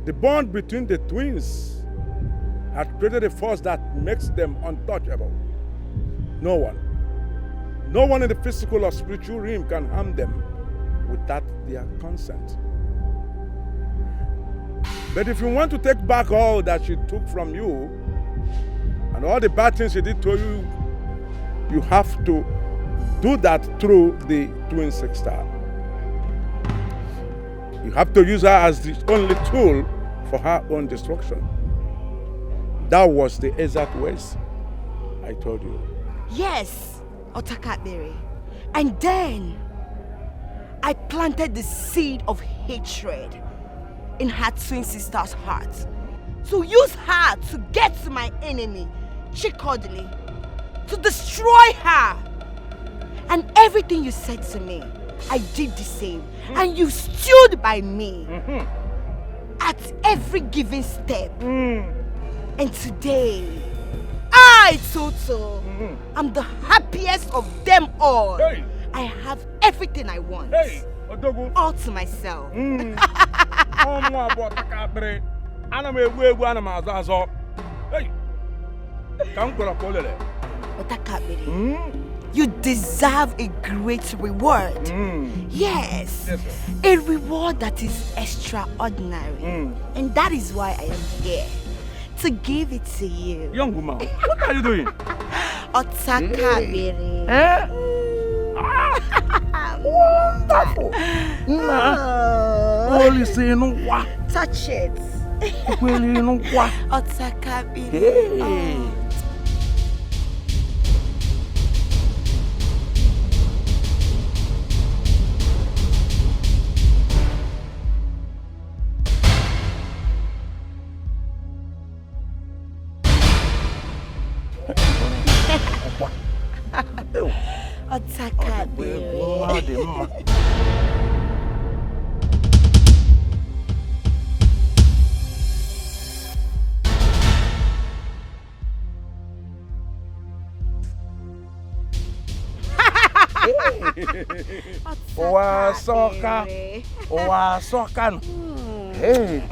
The bond between the twins had created a force that makes them untouchable. No one in the physical or spiritual realm can harm them without their consent. But if you want to take back all that she took from you and all the bad things she did to you, you have to do that through the twin sister. You have to use her as the only tool for her own destruction. That was the exact words I told you. Yes, Otakabere. And then I planted the seed of hatred in her twin sister's heart. To use her to get to my enemy, Chikodili, to destroy her. And everything you said to me, I did the same. And you stood by me at every given step. And today, I, Toto, am the happiest of them all. Hey. I have everything I want. Hey, Odogu. All to myself. Hey. Otakabiri, you deserve a great reward. Yes, a reward that is extraordinary. And that is why I am here, to give it to you. Young woman, what are you doing? Otakabiri. Wonderful. Only say no what? Touch it. No what? Otakabiri. Soka. Hey,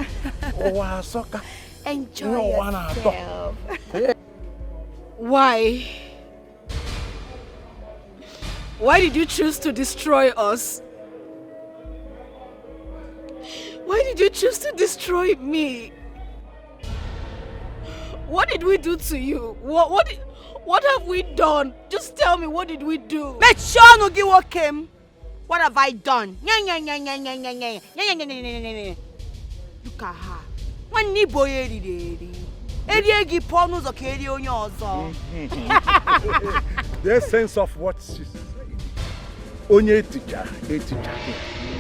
soka. Enjoy yourself. Why? Why did you choose to destroy us? Why did you choose to destroy me? What did we do to you? What have we done? Just tell me, what did we do? Make sure no give what came. What have I done? Look at her. One ni boy Eriegi pornos or carry on yours. Their sense of what she said. Onye teacher, a teacher.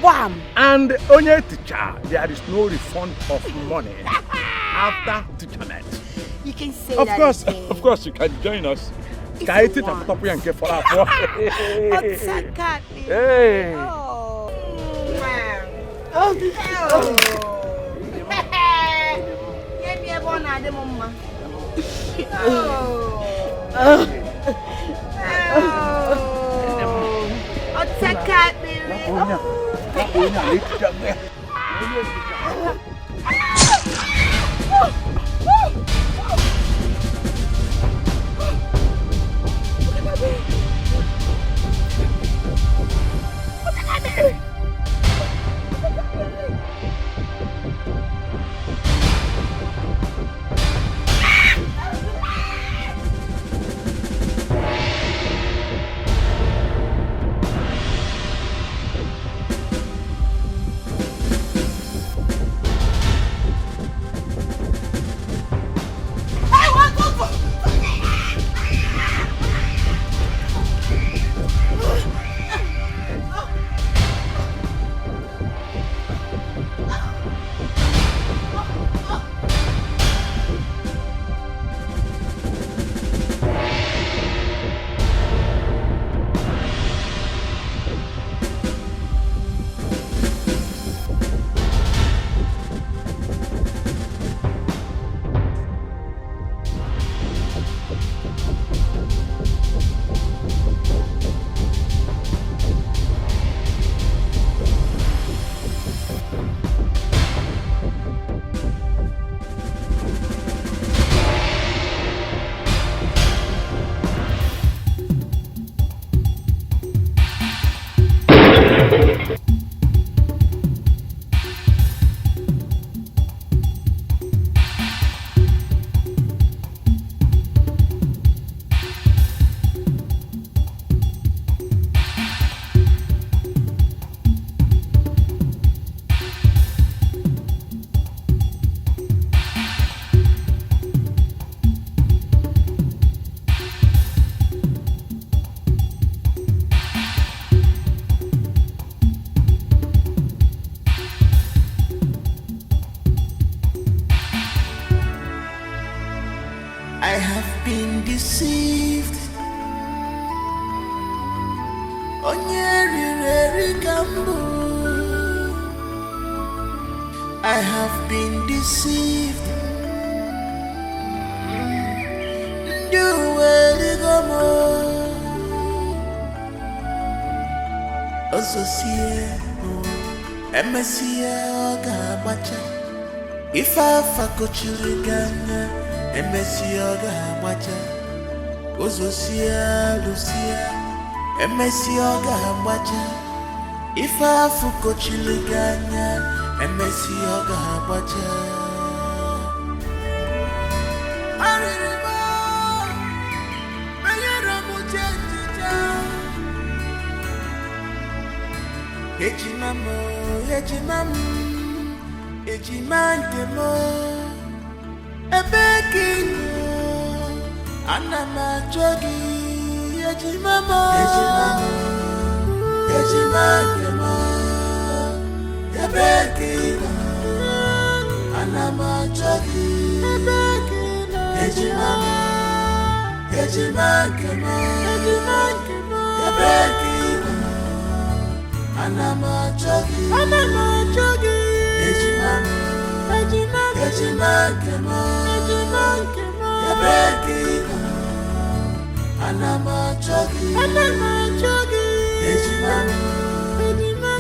Bam! And onye teacher, there is no refund of money after teacherment. You can say Of that course, again. of course, you can join us. If Hey. you want. Otakabiri. Hey. Oh. I have been deceived. Do well, go more. Associate, MSC, Gabacha. If I facochurigana, MSC, Gabacha. Ozosia, Lucia, MSC, Gabacha. If I facochurigana, MSC, Gabacha. Ejimamo, ejimantemo, ebekino, anama jogi, ejimamo, ejimantemo, ebekino, anama jogi, ejimamo, ejimantemo, ebekino. Anama jogi, ejimamo, ejimantemo, ebekino. Anama jogi, ejimamo,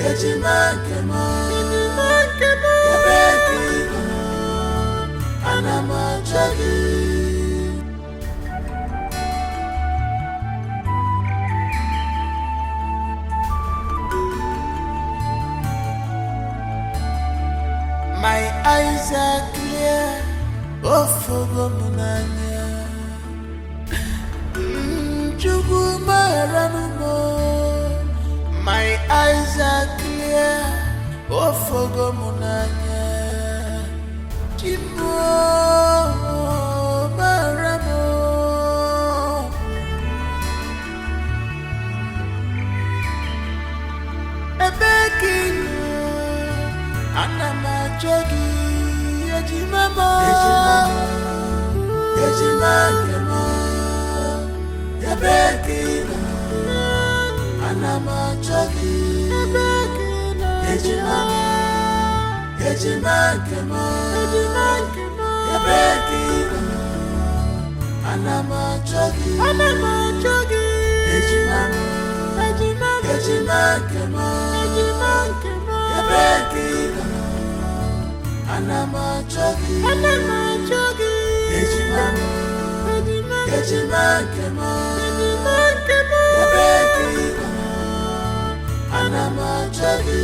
ejimantemo, ebekino. Anama jogi. My eyes are clear, oh for munanya. My eyes are clear, oh for munanya. Jimbo maramo, ebekino. Anama jogi, ejimamo, ejimantemo, ebekino. Anama jogi, ejimamo, ejimantemo, ebekino. Anama jogi, ejimamo, ejimantemo, ebekino. Anama jogi, ejimamo, ejimantemo, ebekino. Anama jogi.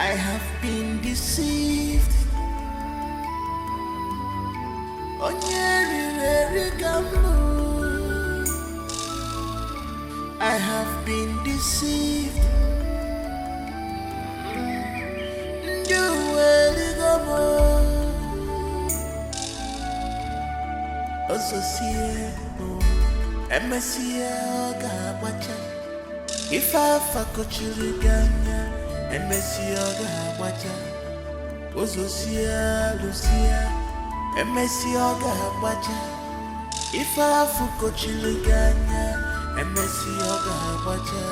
I have been deceived. I have been deceived. You will go Associate, MSCA, Gabacha. If I facochili Ganya, MSCA, Gabacha. Associate, Lucia, MSCA, Gabacha. If I facochili Ganya, MSCA, Gabacha.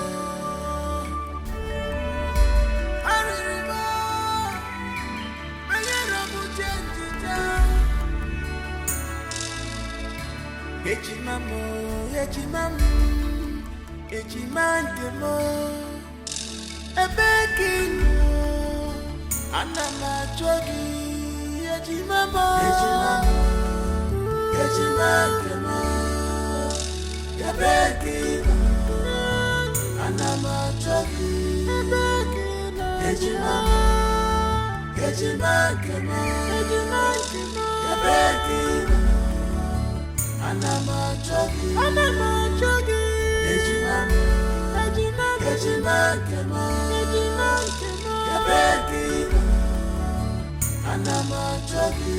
Ejimandemo, ebekino, anama jogi, ejimandemo, ebekino, anama jogi, ejimandemo, ebekino. Anama jogi, Ejima, Yabeki,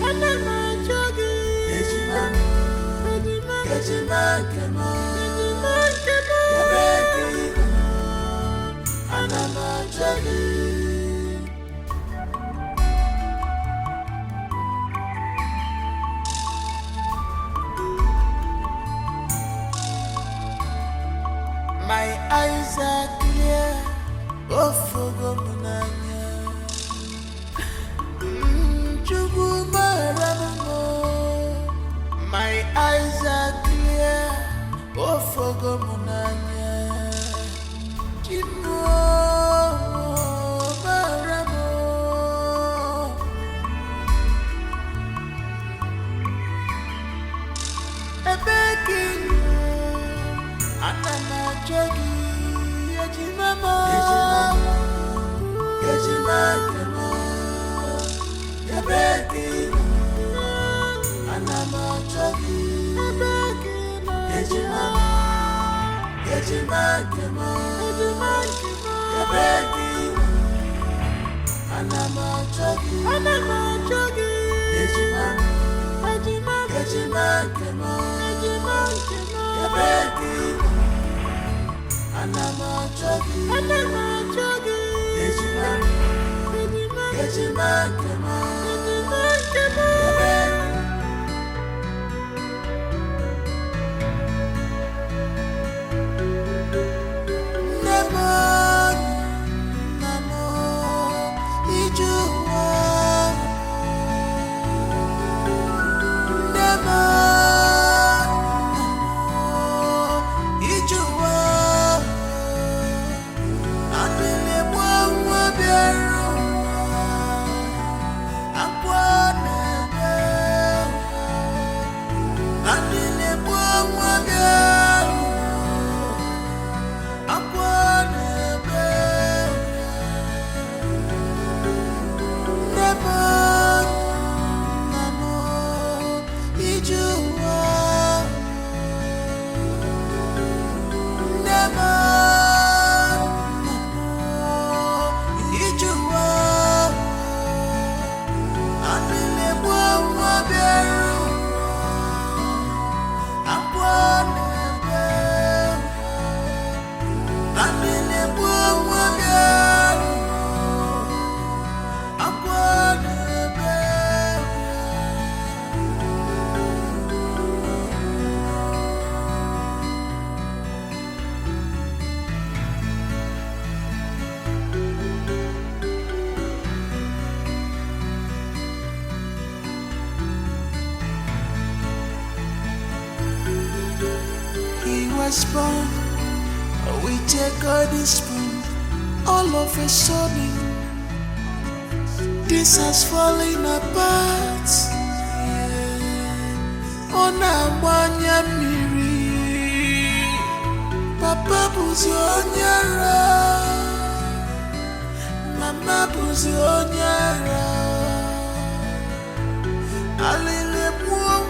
Anama jogi, Ejima, Yabeki, Anama jogi. My eyes are clear, oh Fogomunanya. My eyes are clear, oh Fogomunanya. Jimo Maramo, a begging. Anama jogi, Ejimamo, Ejimamo, Yabeki, Anama jogi, Ejimamo, Yabeki, Anama jogi, Ejimamo, Yabeki. Anama jogi, Ejima, was born, we take God in spoon. All of a sudden, this has fallen apart. Ona mwanya miri, Papa buzi onyara, Mama buzi onyara. Alile mwa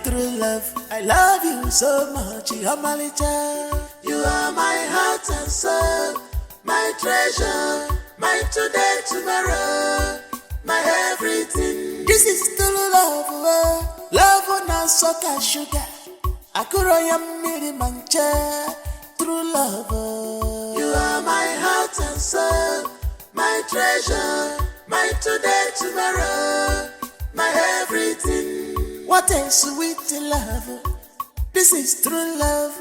true love. I love you so much, Yamalita. You are my heart and soul, my treasure, my today, tomorrow, my everything. This is true love, love on a soca sugar. Akuroyam miri mancha, true love. You are my heart and soul, my treasure, my today, tomorrow, my everything. What a sweet love. This is true love.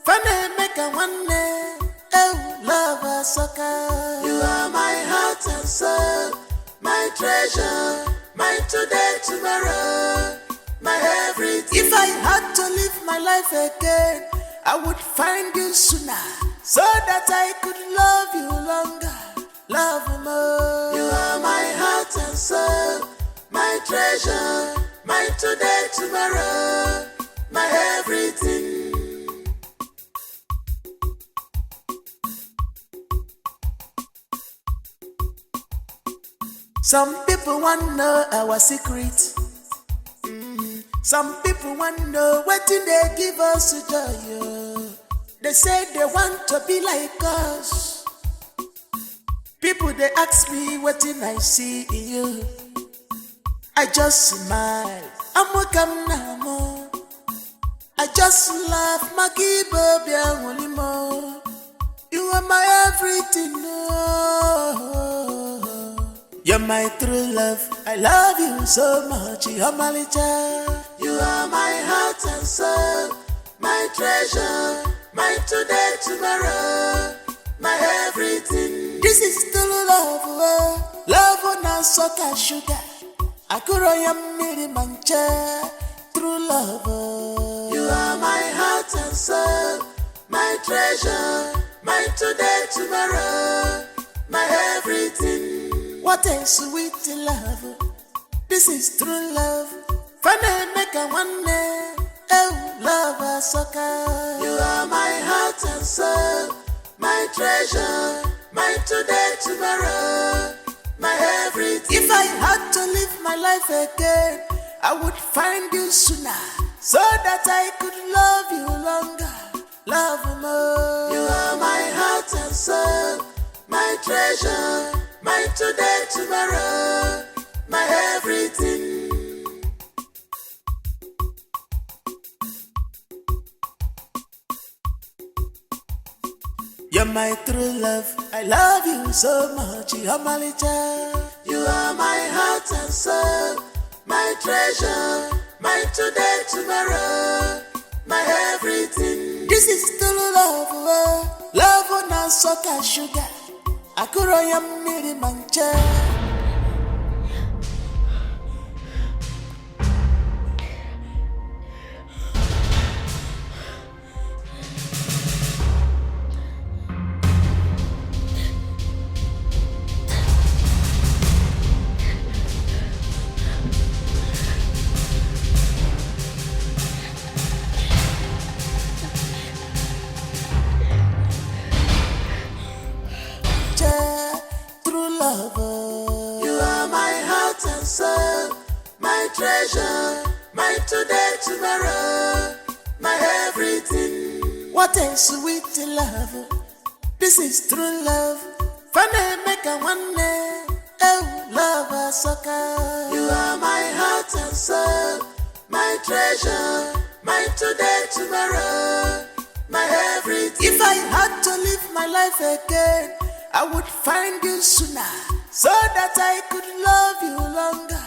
Funny make a one day. Oh, love a sucker. You are my heart and soul, my treasure, my today, tomorrow, my everything. If I had to live my life again, I would find you sooner, so that I could love you longer, love you more. You are my heart and soul, my treasure, my today, tomorrow, my everything. Some people want to know our secret. Some people want to know what did they give us joy. They say they want to be like us. People they ask me what did I see in you. I just smile. I'm welcome now. I just laugh. You are my everything. You're my true love. I love you so much, Yamalita. You are my heart and soul, my treasure, my today, tomorrow, my everything. This is true love, love on a soca sugar. Akuroyam miri mancha, true love. You are my heart and soul, my treasure, my today, tomorrow, my everything. What a sweet love. This is true love. Funny make a one day. Oh, love a sucker. You are my heart and soul, my treasure, my today, tomorrow, my everything. If I had to live my life again, I would find you sooner, so that I could love you longer, love you more. You are my heart and soul, my treasure, my today, tomorrow, my everything. You're my true love. I love you so much, Yamalita. You are my heart and soul, my treasure, my today, tomorrow, my everything. This is true love, love on a soca sugar. Akuroyam miri mancha. True love. You are my heart and soul, my treasure, my today, tomorrow, my everything. What a sweet love. This is true love. Funny make a one day. Oh, love a sucker. You are my heart and soul, my treasure, my today, tomorrow, my everything. If I had to live my life again, I would find you sooner, so that I could love you longer,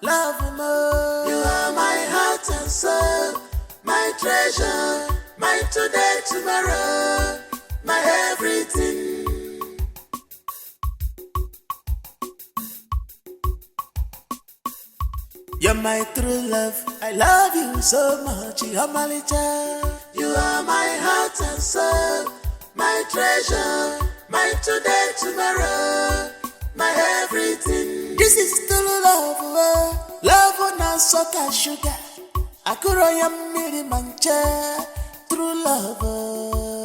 love you more. You are my heart and soul, my treasure, my today, tomorrow, my everything. You're my true love. I love you so much, Yamalita. You are my heart and soul, my treasure, my today, tomorrow, my everything. This is true love, love on a soca sugar. Akuroyam miri mancha, true love.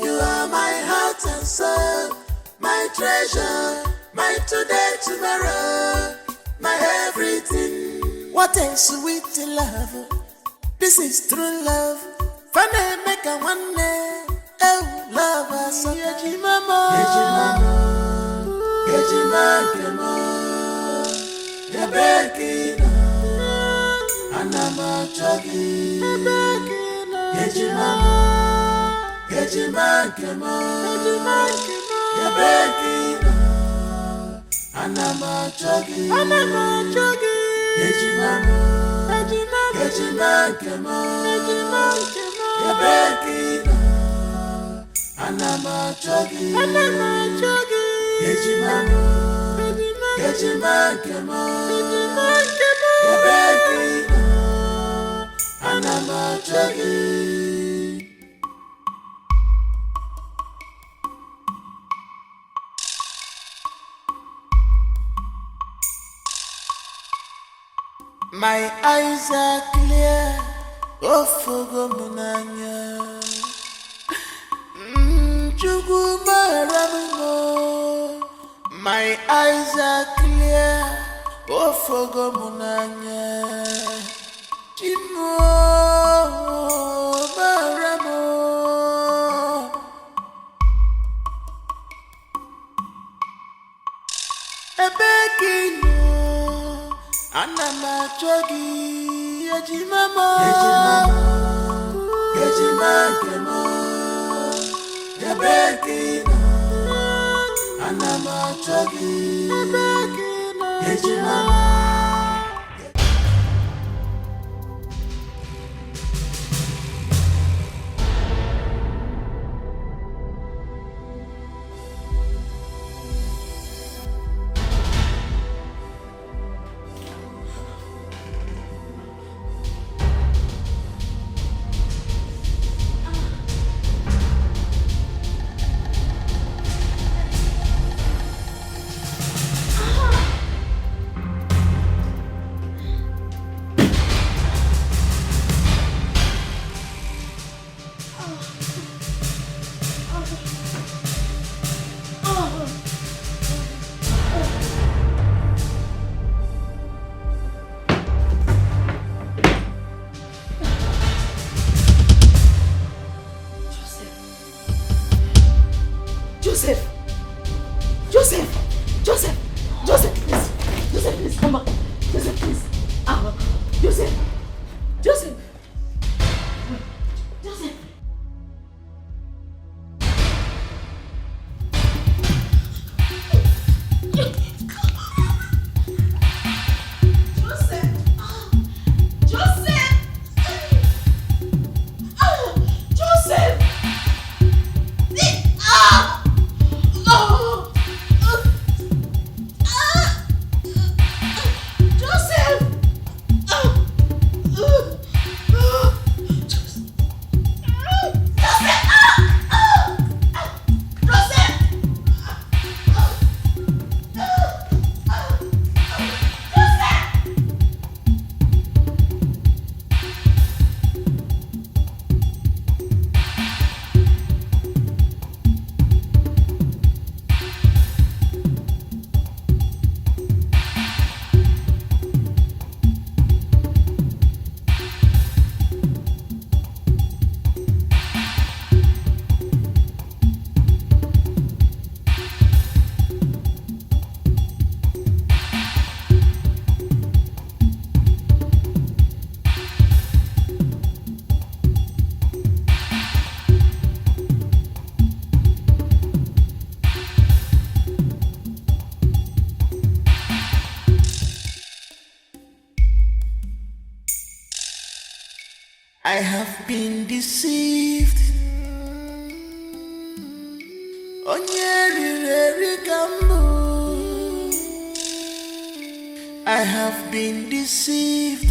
You are my heart and soul, my treasure, my today, tomorrow, my everything. What a sweet love. This is true love. Funny make a one day. Oh, love us. Yeji mama. Yeji mama. Yeji mama. Yabekina. Anama chogi. Yeji mama. Yeji mama. Yabekina. Anama chogi. Yeji mama. Yeji mama. Yabekina. Anama chogi. Yeji mama. Yeji mama. Yabekina. Anama chogi. My eyes are clear, oh fogo munanya. Chugu maramumo. My eyes are clear, oh fogo munanya. Chimo maramo. Ebekino. Anama chogi, yeji mama, yeji mama, yabekina. Anama chogi, yeji mama. Please come back. Joseph, please. Joseph. Joseph. Joseph. I have been deceived. I have been deceived.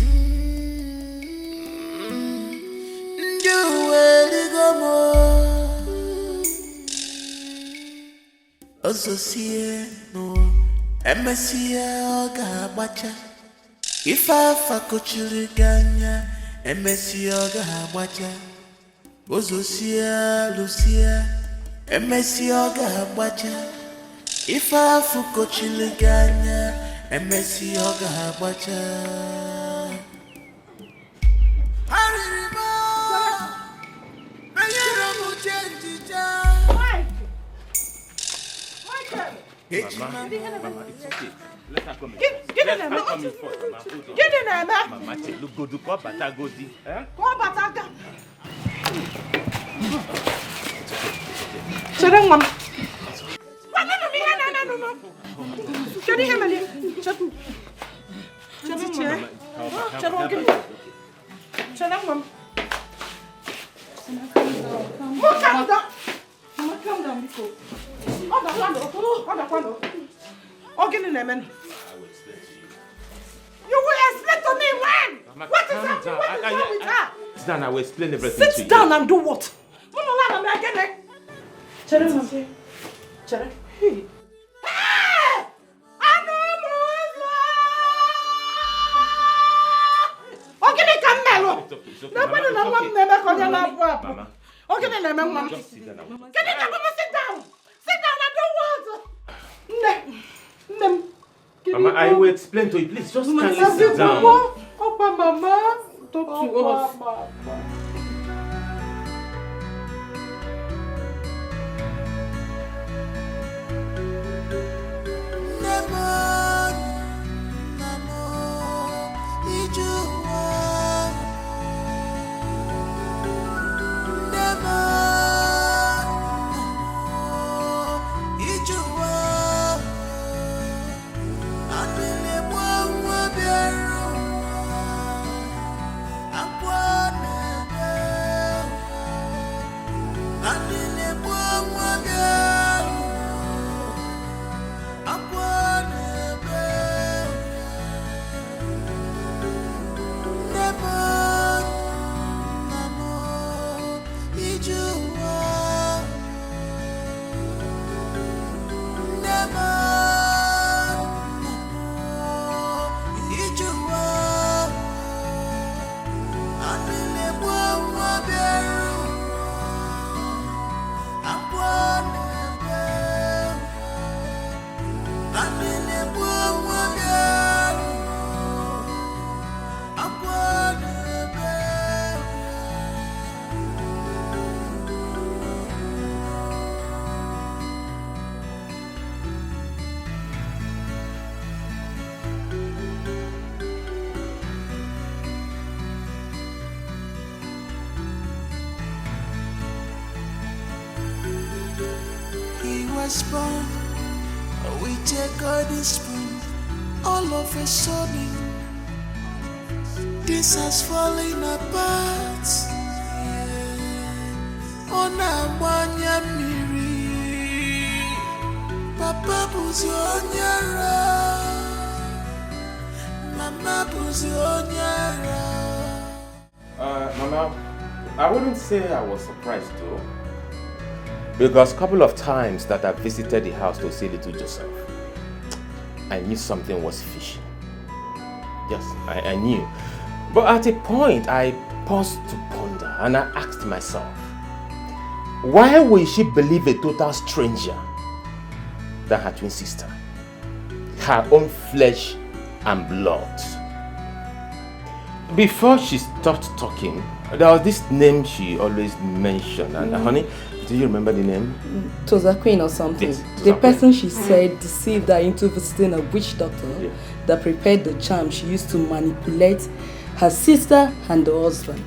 If I fakochiriganya emesi oga agbacha ozosia lucia emesi oga agbacha ife afukochiliganya emesi oga agbacha Mama, it's okay. Let her come in. Get Let in her there, come in first, Mama. Hold on. Get in there, man. Mama, look, go do call Bata Godi. Eh? Call Bataga. Chadang, Mama. No. Chadang, Emily. Chadang, Mama. Calm down, Biko. Oh, get in there, man. You will explain to me when? Mama, What is calm happening? down. What is wrong with her? Sit down, I will explain everything to you. Sit down and do what? Chere, Mama. Chere. Hey! It's okay. Mama, just sit down. Sit down, I don't want. Mama, I will explain to you. Please, just kindly sit down. Opa, Mama. Talk to us. Born, we take all this spoon. All of a sudden, this has fallen apart. On a wanya miri, Papa buzi onyara, Mama buzi onyara. Mama, I wouldn't say I was surprised though. Because a couple of times that I visited the house to see little Joseph, I knew something was fishy. Yes, I knew. But at a point, I paused to ponder and I asked myself, why will she believe a total stranger than her twin sister? Her own flesh and blood. Before she stopped talking, there was this name she always mentioned. And honey, do you remember the name? Toza Queen or something. Yes, the person she said deceived her into visiting a witch doctor that prepared the charm she used to manipulate her sister and the husband.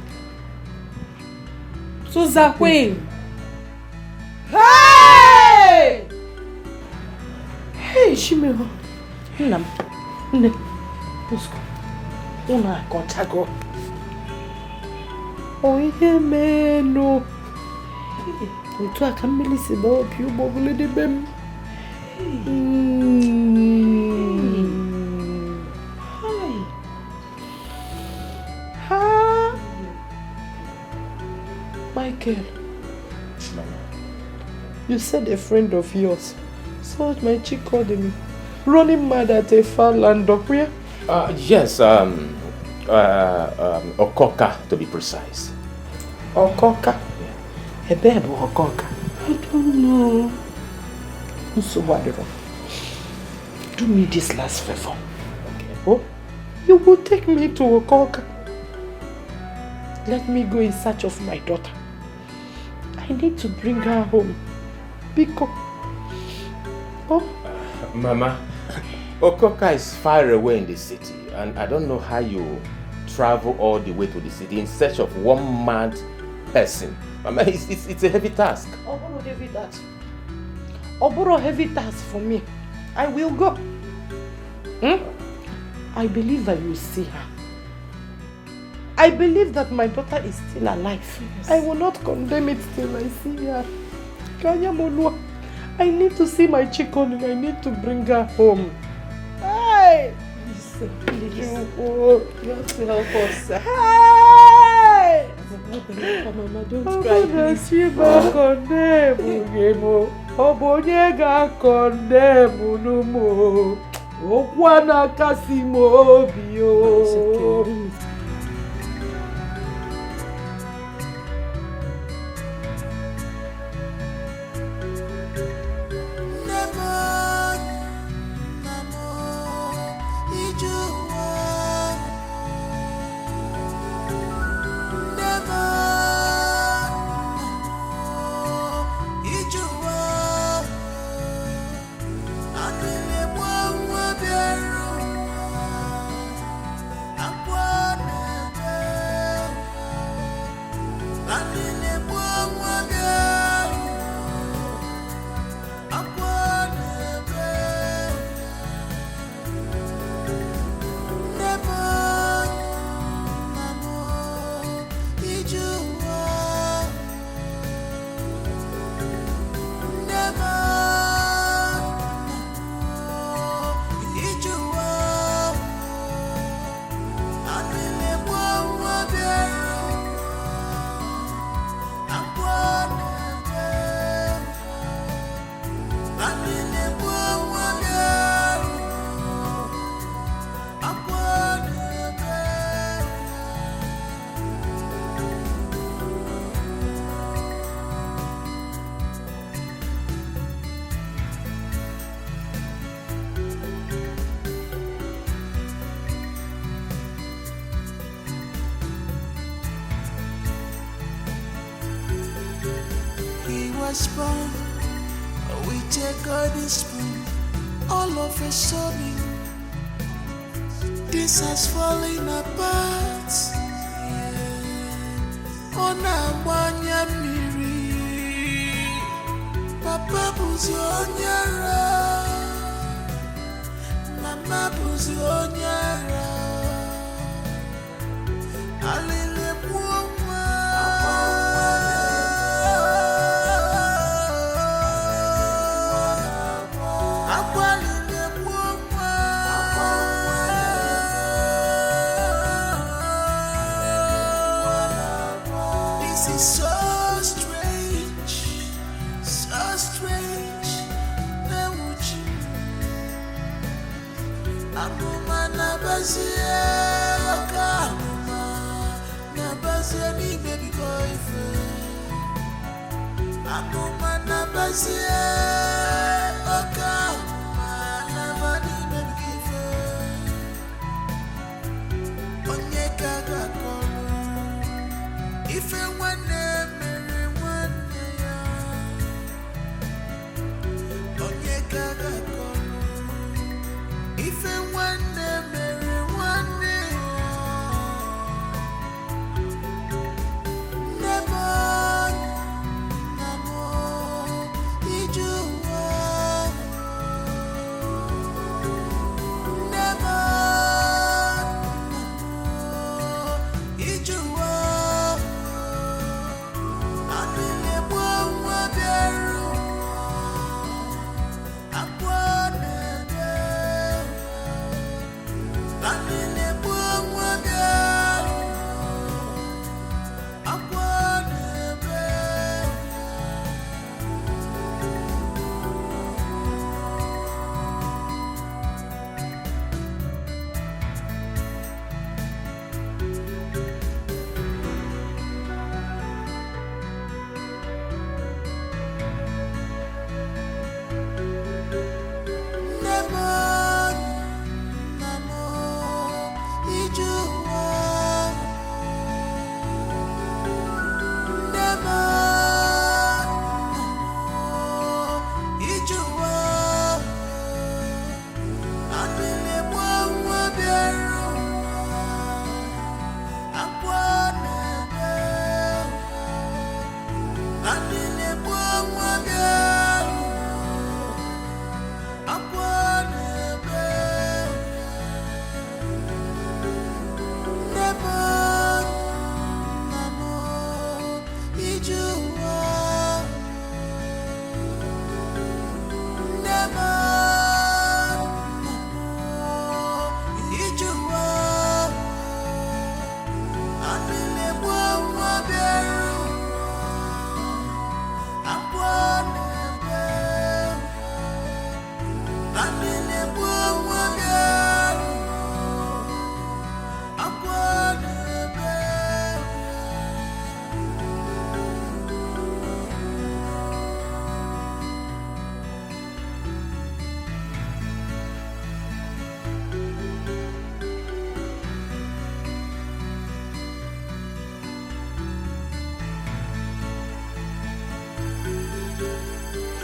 Toza Queen! Hey! Hey, Shimiro. Nne, Usko. Una kontago. Oye meno. Otu aka mmiri si ba obi ugbo bulu dị be m. Ha. Michael. You said a friend of yours saw my chick called me running mad at a far land of where? Yes, Okoka to be precise. Okoka? A babe or Okoka? I don't know. So what? Do me this last favor. Okay. Oh, you will take me to Okoka. Let me go in search of my daughter. I need to bring her home. Bcos. Oh. Mama, Okoka is far away in the city, and I don't know how you travel all the way to the city in search of one mad person. Mama, it's a heavy task. Oboro heavy task. Oboro heavy task for me. I will go. I believe I will see her. I believe that my daughter is still alive. Yes. I will not condemn it till I see her. Kanyamolua, I need to see my chicken. I need to bring her home. Hey! Please. You have to help us. Hey! Mama, don't cry, please. Shiba condemn Obonyega condemn no more. Okwana kasimo bio. Spoon, we take God's spoon. All of a sudden, this has fallen apart. On a wanya miri, Papa Buzionyara, Mama Buzionyara, Alile Puma. You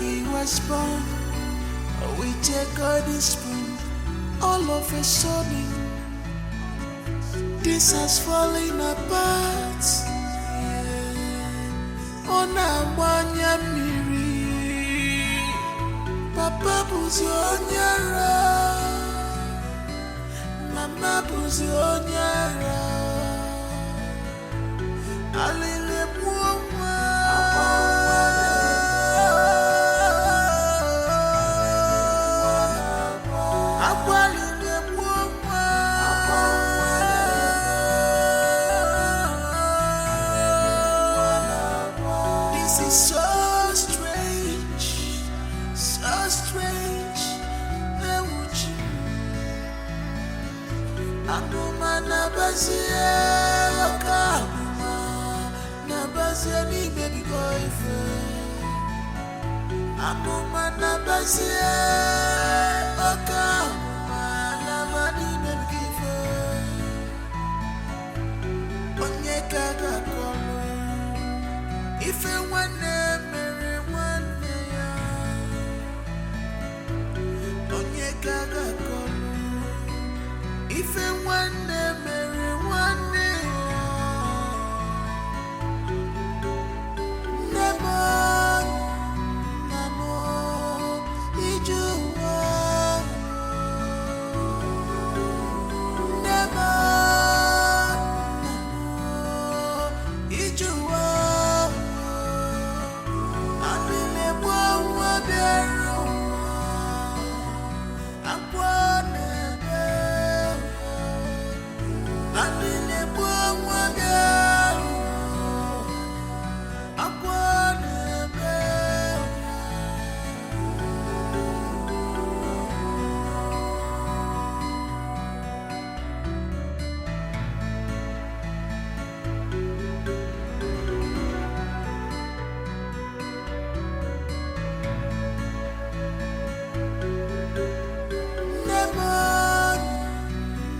He was born with a golden spoon. All of a sudden, this has fallen apart. On a wanya miri, Papa buzi onyara, Mama buzi onyara. Alile muwa. This is so strange, so strange. Anuma nabasia, kanuma nabasia ni baby boyfriend. Anuma nabasia, kanuma nabadi baby boyfriend. Onyeka gakolo, ife wane mere wane ya. Onyeka gakolo, ife wane mere wane ya. Nemo, namo, ijuwa. Nemo, ijuwa. Anile mwa beru, akwane beru. Anile mwa beru, akwane beru. Nemo,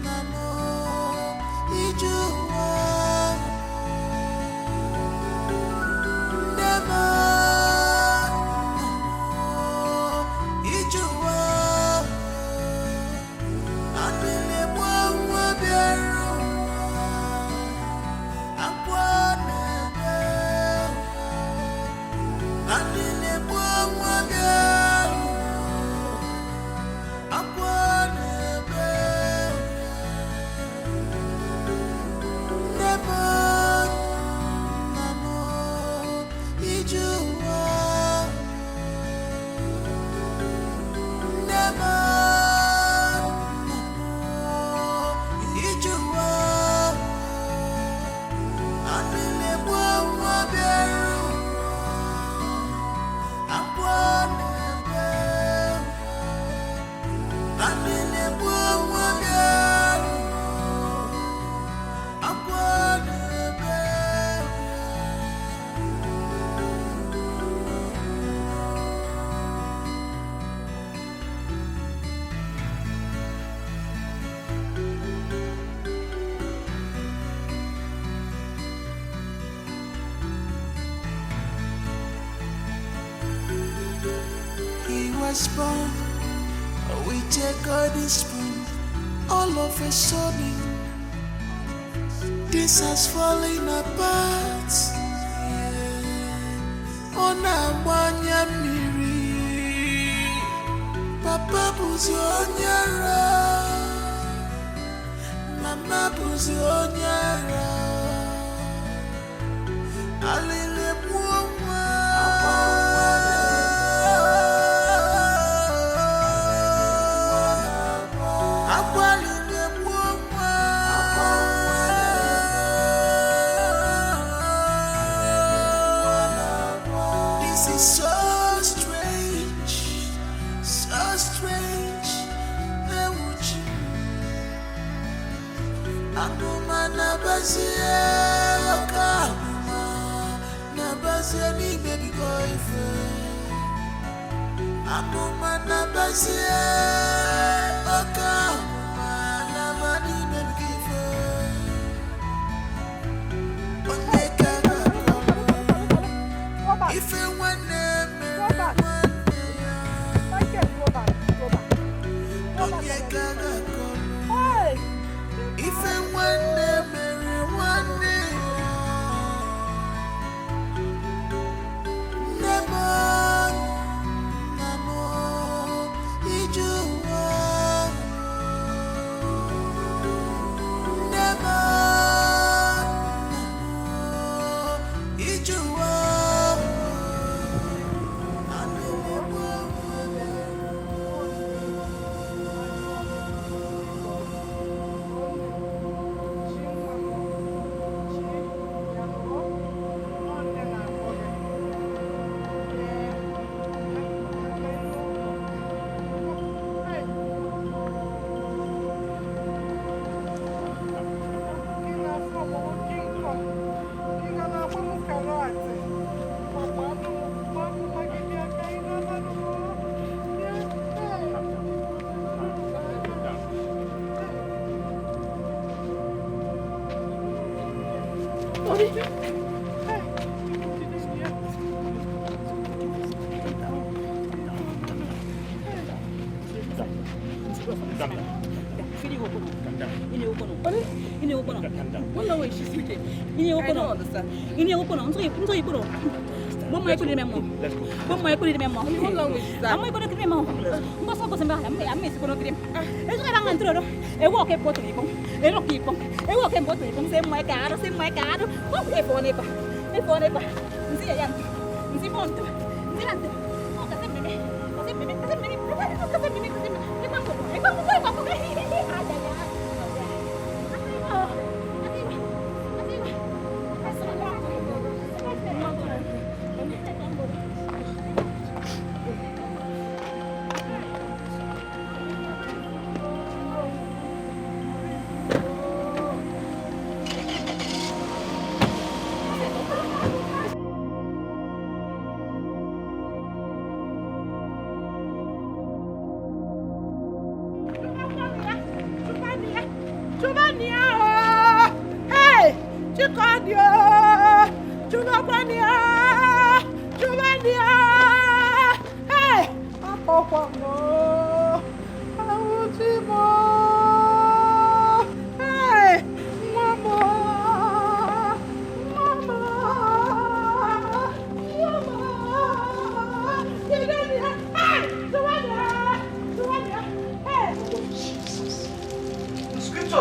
namo, ijuwa. Nemo, namo, ijuwa. Anile mwa beru, akwane beru. Anile mwa beru, akwane beru. Nemo, namo, ijuwa. Nemo, namo, ijuwa. Anile mwa beru, akwane beru. Anile mwa beru, akwane beru. He was born with a golden spoon. All of a sudden, this has fallen apart. On a wanya miri, Papa buzi onyara, Mama buzi onyara. Alile muwa. Akwalile muwa. This is so strange, so strange. Amuma nabasie oka amuma nabasie ni baby boyfriend. Amuma nabasie oka amuma nabani baby boyfriend. Onyeka gakolo ife wane me wane Onyeka gakolo ife wane me wane Nemo Nemo Ijuwa Nemo Nemo Ijuwa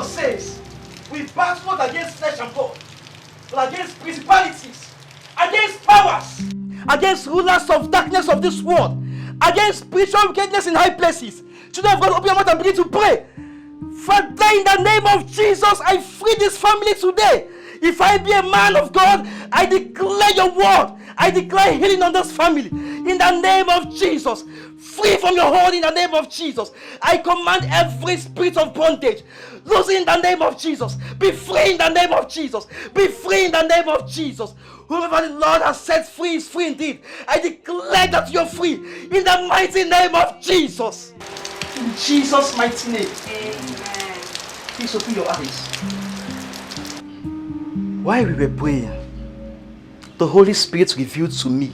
Says we battle not against flesh and blood, but against principalities, against powers, against rulers of darkness of this world, against spiritual wickedness in high places. Children of God, open your mouth and begin to pray. Father, in the name of Jesus, I free this family today. If I be a man of God, I declare your word. I declare healing on this family. In the name of Jesus. Free from your hold in the name of Jesus. I command every spirit of bondage. Lose in the name of Jesus. Be free in the name of Jesus. Be free in the name of Jesus. Whoever the Lord has set free is free indeed. I declare that you're free in the mighty name of Jesus. In Jesus' mighty name. Amen. Please open your eyes. While we were praying, the Holy Spirit revealed to me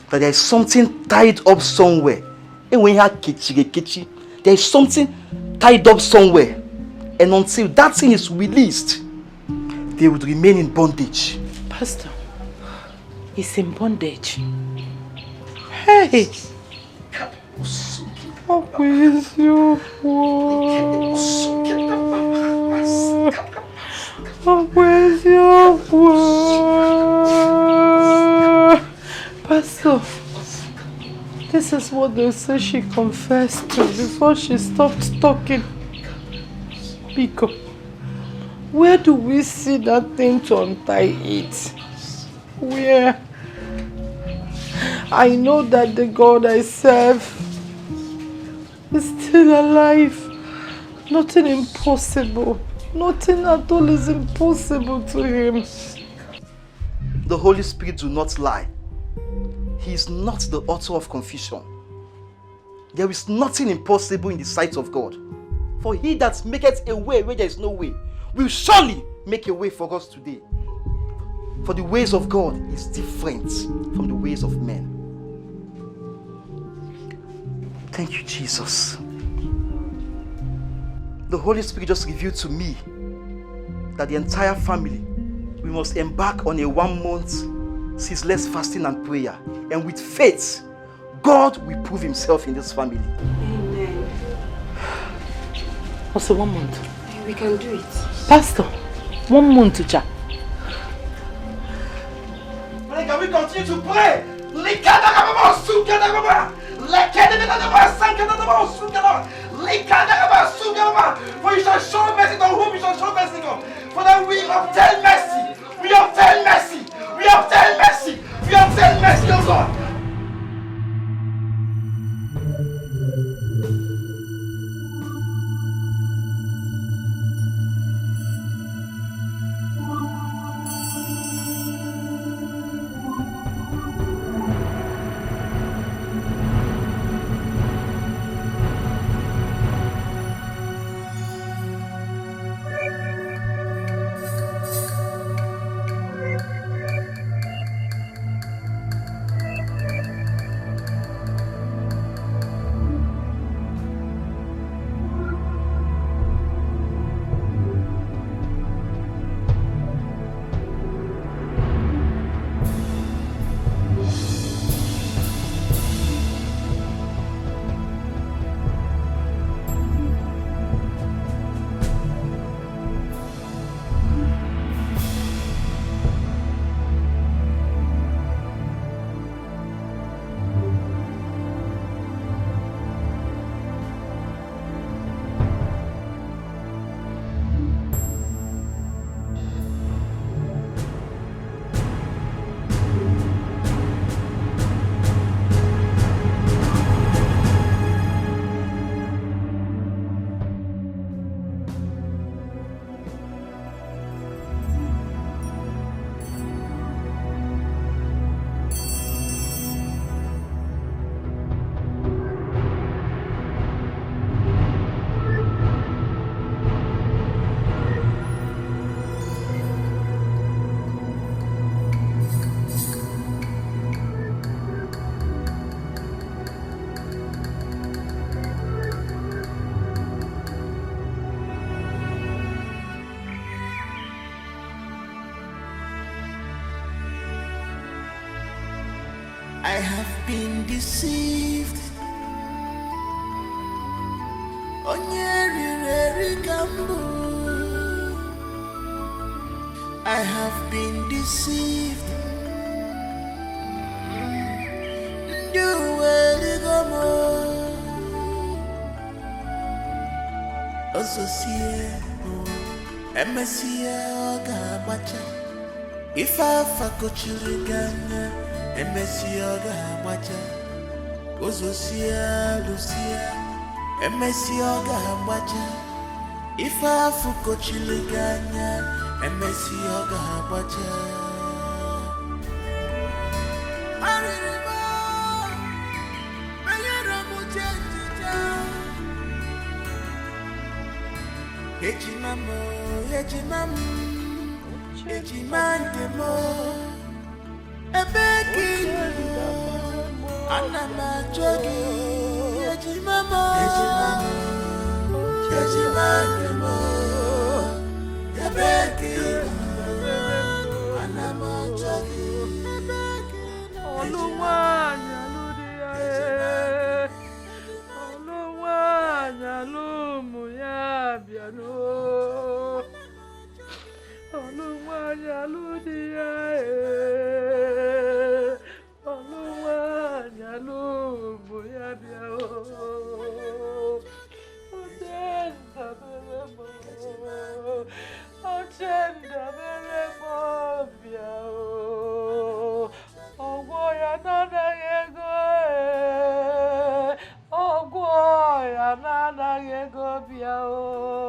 that there is something tied up somewhere. And when you have kichi, there is something tied up somewhere. And until that thing is released, they would remain in bondage. Pastor, he's in bondage. Hey! How is your word? How is your word? Pastor, this is what they say she confessed to before she stopped talking. Bcos, where do we see that thing to untie it? Where? I know that the God I serve is still alive. Nothing impossible. Nothing at all is impossible to him. The Holy Spirit do not lie. He is not the author of confusion. There is nothing impossible in the sight of God. For he that maketh a way where there is no way will surely make a way for us today. For the ways of God is different from the ways of men. Thank you, Jesus. The Holy Spirit just revealed to me that the entire family, we must embark on a 1 month ceaseless fasting and prayer. And with faith, God will prove himself in this family. Amen. Also 1 month. We can do it. Pastor, 1 month to chat. Can we continue to pray? For you shall show mercy to whom you shall show mercy on. For that we obtain mercy. We obtain mercy. We obtain mercy. We obtain mercy, O God. I have been deceived. I have been deceived. If I fakochiriganya, Emesioga Macha, Ozosia Lucia, Emesioga Macha. If I fakochiriganya, Emesioga Macha. Ejimamo, Ejimandemo, Ebeki, Anama Jogi, Ejimamo, Ejimandemo, Ebeki, Anama Jogi, Oluwanya ludia, Oluwanya lumuya biano. Oluwanya ludia, Oluwanya lumuya biano. Ochenda beremo biao. Ogwoya nana yego, Ogwoya nana yego biao.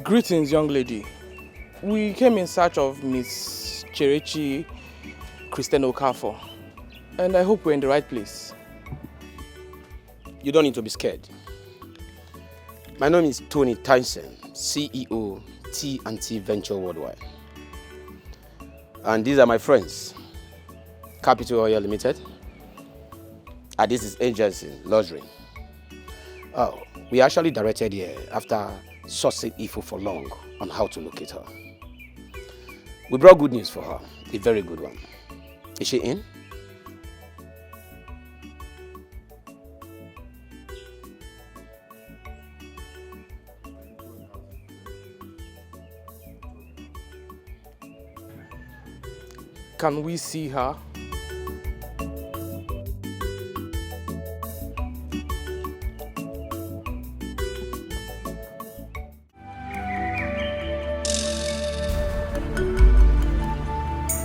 Greetings, young lady. We came in search of Miss Cherechi Christian Okafor, and I hope we're in the right place. You don't need to be scared. My name is Tony Tyson, CEO, T&T Venture Worldwide. And these are my friends, Capital Oil Limited. And this is Agency Luxury. Oh, we actually directed here after sourcing info for long on how to locate her. We brought good news for her, a very good one. Is she in? Can we see her?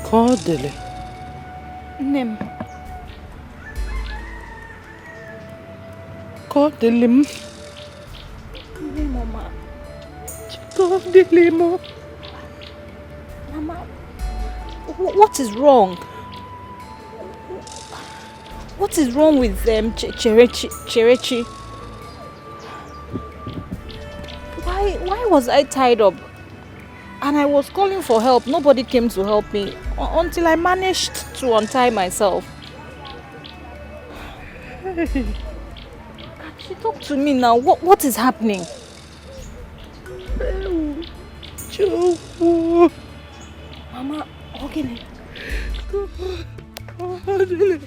Kodele. Nem. Kodele. Mama. Kodele mo. Mama. What is wrong? What is wrong with Cherechi? Why was I tied up? And I was calling for help. Nobody came to help me until I managed to untie myself. She talk to me now. What is happening? Mama, okay. What is it?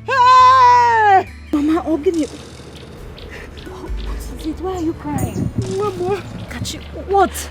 Hey! Mama, Ogini. What is it? Why are you crying? Mama. Kachi, what?